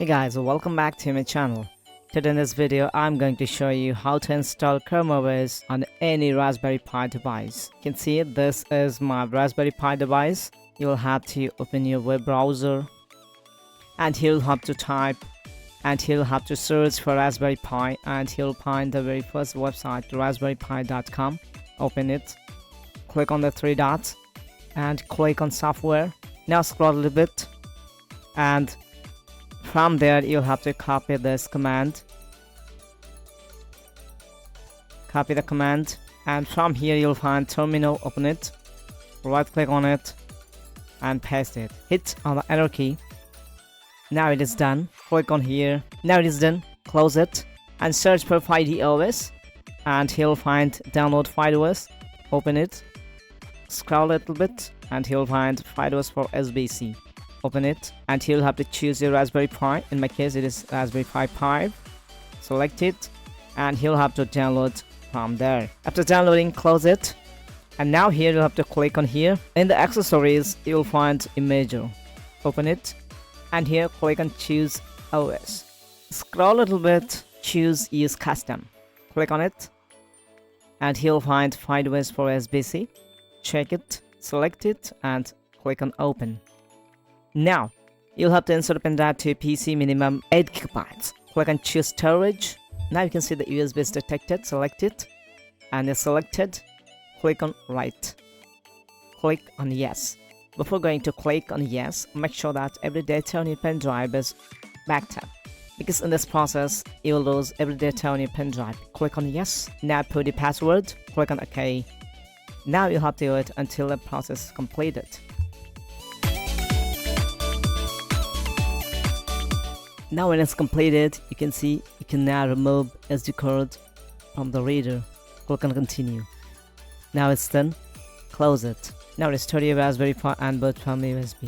Hey guys, welcome back to my channel. Today in this video, I'm going to show you how to install ChromeOS on any Raspberry Pi device. You can see this is my Raspberry Pi device. You'll have to open your web browser and you'll have to type and you'll have to search for Raspberry Pi and you'll find the very first website, raspberrypi.com. Open it, click on the three dots and click on software. Now scroll a little bit and from there you'll have to copy this command. Copy the command and from here you'll find terminal. Open it, right click on it and paste it. Hit on the enter key. Now it is done. Click on here. Now it is done. Close it and search for FydeOS and you'll find download FydeOS. Open it, scroll a little bit and you'll find FydeOS for SBC. Open it and you'll have to choose your Raspberry Pi. In my case it is Raspberry Pi 5. Select it and you'll have to download from there. After downloading, close it and now here you'll have to click on here. In the accessories you'll find Imager. Open it and here click on choose OS. Scroll a little bit, choose use custom. Click on it and you'll find FydeOS for SBC. Check it, select it and click on open. Now you'll have to insert a pen drive to PC, minimum 8 GB. Click on choose storage. Now you can see the USB is detected. Select it and it's selected. Click on write. Click on yes. Before going to click on yes, make sure that every data on your pen drive is backed up, because in this process you will lose every data on your pen drive. Click on yes. Now put the password. Click on OK. Now you have to wait until the process is completed. Now when it's completed, you can see you can now remove SD card from the reader. Click on continue. Now it's done. Close it. Now restore your Raspberry Pi and boot from USB.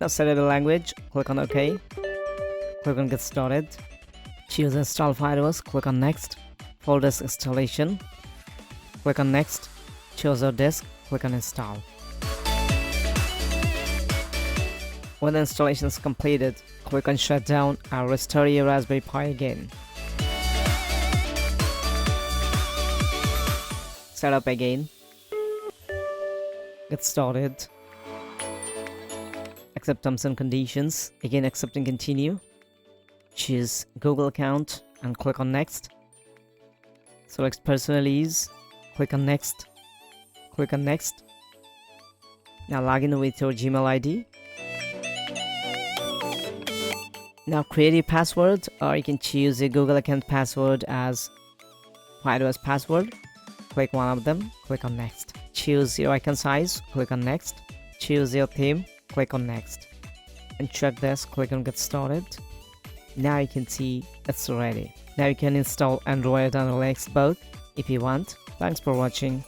Now select the language. Click on OK. Click on get started. Choose install FydeOS. Click on next. Full disk installation. Click on next, choose your disk, click on install. When the installation is completed, click on shutdown and restore your Raspberry Pi again. Set up again. Get started. Accept terms and conditions. Again accept and continue. Choose Google account and click on next. Select personal ease. Click on next. Click on next. Now log in with your Gmail ID. Now create a password, or you can choose a Google account password as FydeOS password. Click one of them. Click on next. Choose your icon size. Click on next. Choose your theme. Click on next. And check this. Click on get started. Now you can see it's ready. Now you can install Android and Linux both if you want. Thanks for watching.